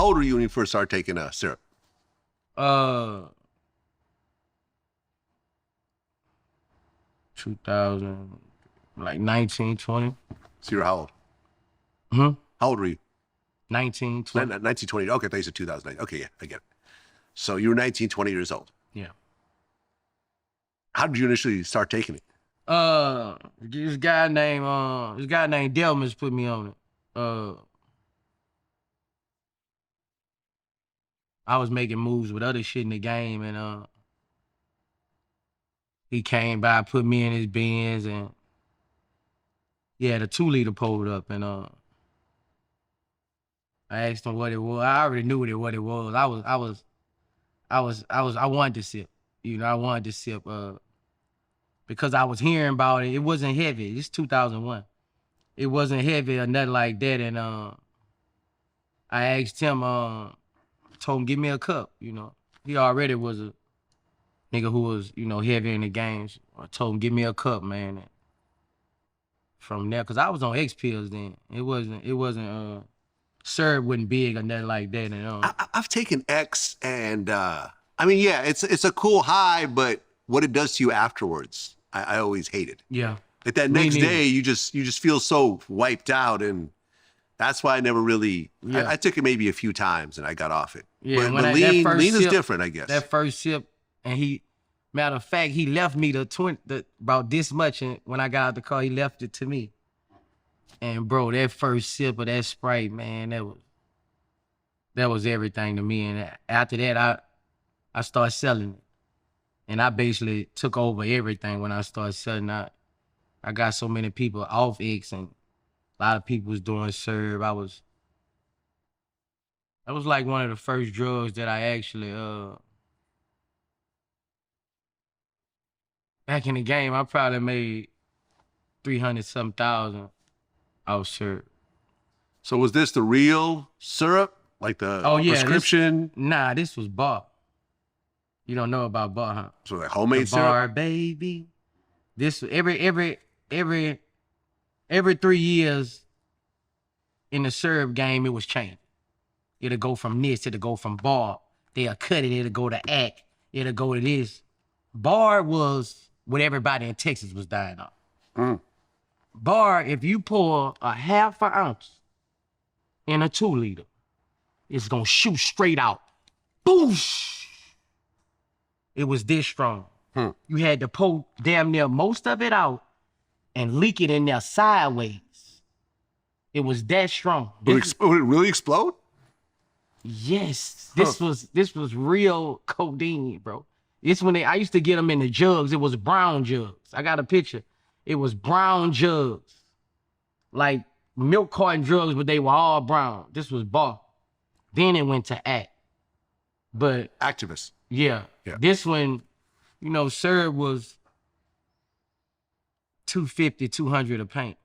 How old were you when you first started taking syrup? 2000, like 19, 20. So you were how old? Hmm? How old were you? 19, 20. 1920. Okay, I thought you said 2009. Okay, yeah, I get it. So you were 19, 20 years old. Yeah. How did you initially start taking it? This guy named Delmas put me on it. I was making moves with other shit in the game, and he came by, put me in his Benz, and he had a 2-liter pulled up, and I asked him what it was. I already knew what it was. I wanted to sip. You know, I wanted to sip because I was hearing about it. It wasn't heavy. It's 2001. It wasn't heavy or nothing like that, and I asked him, told him give me a cup. You know, he already was a nigga who was, you know, heavy in the games. I told him give me a cup, man. And from there, cause I was on X pills then. It wasn't syrup wasn't big or nothing like that. And I've taken X, and I mean, yeah, it's a cool high, but what it does to you afterwards, I always hated. Yeah. Like that next day, you just feel so wiped out, and that's why I never really. Yeah. I took it maybe a few times, and I got off it. Yeah, but lean is different, I guess. That first sip, and matter of fact, he left me about this much, and when I got out the car, he left it to me. And bro, that first sip of that Sprite, man, that was everything to me. And after that, I started selling it, and I basically took over everything when I started selling out. I got so many people off X, and a lot of people was doing serve. That was like one of the first drugs that I actually back in the game, I probably made 300-something thousand off syrup. So was this the real syrup, like the prescription? Nah, this was bar. You don't know about bar, huh? So like homemade syrup? Bar, syrup? baby. This every 3 years in the syrup game, it was changing. It'll go from this, it'll go from bar. They'll cut it, it'll go to act, it'll go to this. Bar was what everybody in Texas was dying on. Mm. Bar, if you pour a half an ounce in a 2-liter, it's gonna shoot straight out. Boosh! It was this strong. You had to pour damn near most of it out and leak it in there sideways. It was that strong. Would it really explode? Yes. This was real codeine, bro. It's when I used to get them in the jugs. It was brown jugs. I got a picture. It was brown jugs. Like milk carton drugs, but they were all brown. This was bar. Then it went to act. But activists. Yeah. This one, you know, syrup was $250, $200 a pint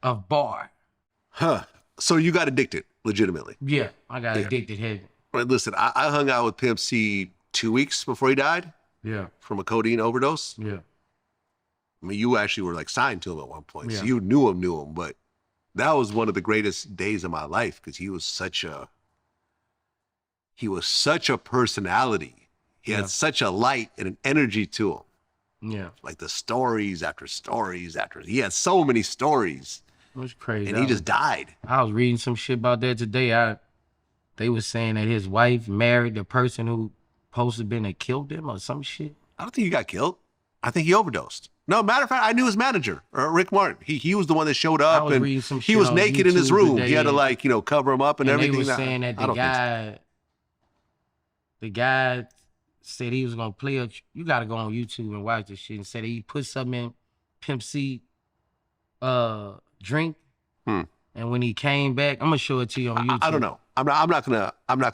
of bar. Huh. So you got addicted, legitimately? Yeah, I got addicted heavy. Right, listen, I hung out with Pimp C 2 weeks before he died. Yeah. From a codeine overdose. Yeah. I mean, you actually were like signed to him at one point. Yeah. So you knew him, but that was one of the greatest days of my life because he was such a personality. He had such a light and an energy to him. Yeah. Like the stories after stories after. He had so many stories. It was crazy. And he just died. I was reading some shit about that today. They was saying that his wife married the person who supposed to have been that killed him or some shit. I don't think he got killed. I think he overdosed. No, matter of fact, I knew his manager, Rick Martin. He was the one that showed up, and he was naked in his room. He had to cover him up and everything. They was saying that the guy said he was gonna play a. You gotta go on YouTube and watch this shit. And said he put something in Pimp C drink, and when he came back, I'm gonna show it to you on YouTube. I don't know. I'm not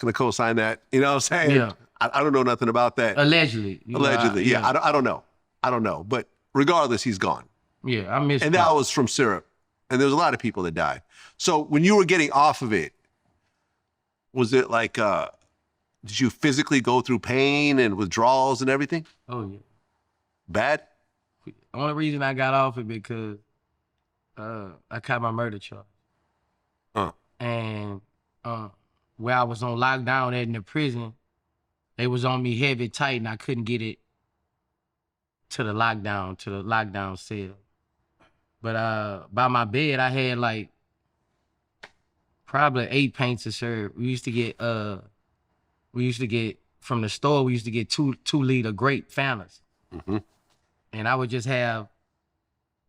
gonna co-sign that. You know what I'm saying? Yeah. I don't know nothing about that. Allegedly. Yeah. I don't know. But regardless, he's gone. Yeah, I missed. And that was from syrup. And there's a lot of people that died. So when you were getting off of it, was it like, did you physically go through pain and withdrawals and everything? Oh yeah. Bad? The only reason I got off it because I caught my murder charge. And where I was on lockdown at in the prison, they was on me heavy tight and I couldn't get it to the lockdown cell. But by my bed, I had like probably 8 pints of syrup. We used to get from the store, we used to get 2-liter grape Fantas. Mm-hmm. And I would just have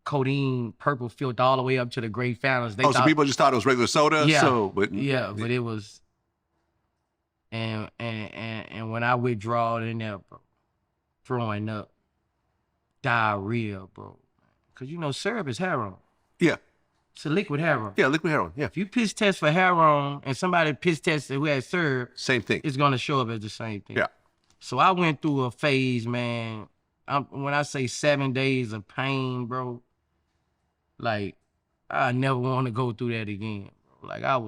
codeine purple filled all the way up to the grape Fantas. So people just thought it was regular soda? Yeah. But it was. And when I withdrawed in there, bro, throwing up, diarrhea, bro. Because, you know, syrup is heroin. Yeah. It's a liquid heroin. Yeah, liquid heroin, yeah. If you piss test for heroin and somebody piss tested who had syrup, same thing. It's going to show up as the same thing. Yeah. So I went through a phase, man. When I say 7 days of pain, bro, like, I never want to go through that again, bro. Like, I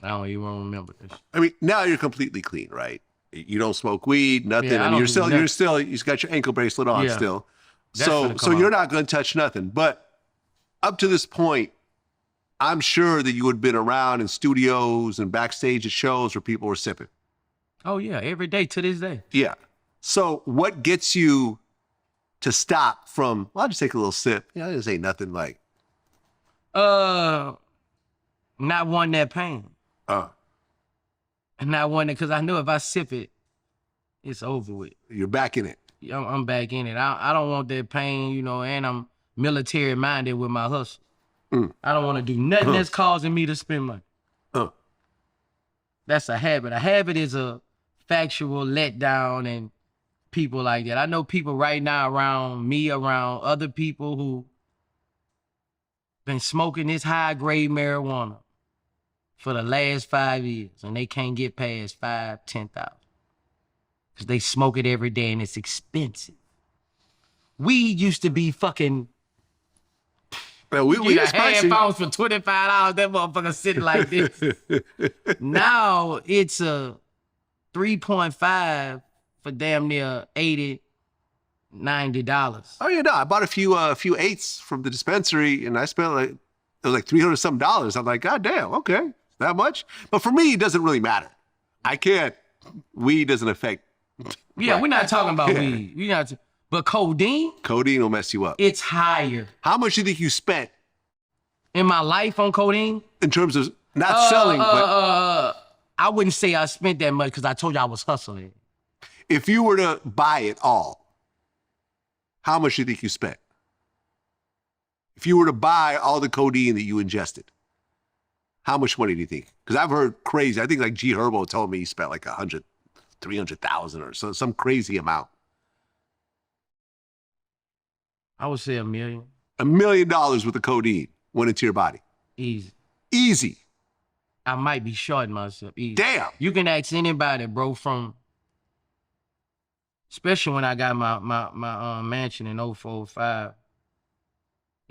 don't even remember this. I mean, now you're completely clean, right? You don't smoke weed, nothing. Yeah, I mean, you got your ankle bracelet on still. So you're not going to touch nothing. But up to this point, I'm sure that you had been around in studios and backstage at shows where people were sipping. Oh, yeah, every day to this day. Yeah. So what gets you to stop from, well, I'll just take a little sip. Yeah, this ain't nothing like. Not wanting that pain. And not wanting it, because I know if I sip it, it's over with. You're back in it. I'm back in it. I don't want that pain, you know, and I'm military minded with my hustle. I don't want to do nothing that's causing me to spend money. That's a habit. A habit is a factual letdown and people like that. I know people right now around me, around other people who been smoking this high grade marijuana for the last 5 years and they can't get past 5,000, 10,000. Because they smoke it every day and it's expensive. Weed used to be fucking. Well, we got headphones for $25. That motherfucker sitting like this. Now it's a 3.5 for damn near $80, $90. Oh yeah, no, I bought a few eights from the dispensary and I spent like, it was like $300 some. I'm like, God damn, okay, that much. But for me, it doesn't really matter. Weed doesn't affect. Yeah, right. We're not talking about weed. But codeine will mess you up. It's higher. How much do you think you spent in my life on codeine? In terms of not selling, but I wouldn't say I spent that much because I told you I was hustling. If you were to buy it all, how much do you think you spent? If you were to buy all the codeine that you ingested, how much money do you think? Because I've heard crazy. I think like G Herbo told me he spent like 300,000 or some crazy amount. I would say $1 million. $1 million worth of codeine went into your body. Easy. I might be shorting myself. Easy. Damn. You can ask anybody, bro, especially when I got my mansion in 0405.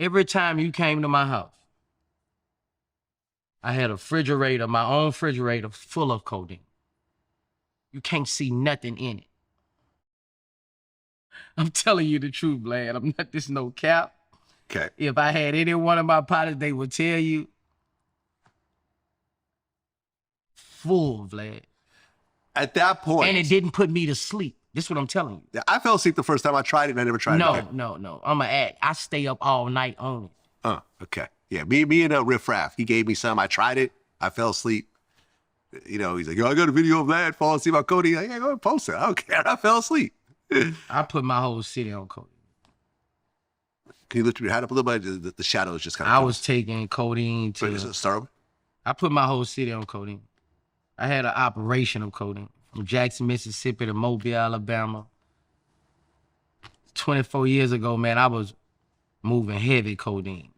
Every time you came to my house, I had a refrigerator, my own refrigerator full of codeine. You can't see nothing in it. I'm telling you the truth, Vlad. I'm not this no cap. Okay. If I had any one of my partners, they would tell you. Full, Vlad. At that point. And it didn't put me to sleep. This is what I'm telling you. Yeah, I fell asleep the first time I tried it and I never tried it again. No. I'm an addict. I stay up all night on it. Okay. Yeah, me and Riff Raff, he gave me some. I tried it. I fell asleep. You know, he's like, yo, I got a video of that falling asleep on codeine. Like, yeah, go and post it. I don't care. I fell asleep. I put my whole city on codeine. Can you lift your hat up a little bit? The shadows just kind of. I was taking codeine to. Start over? I put my whole city on codeine. I had an operation of codeine from Jackson, Mississippi to Mobile, Alabama. 24 years ago, man, I was moving heavy codeine.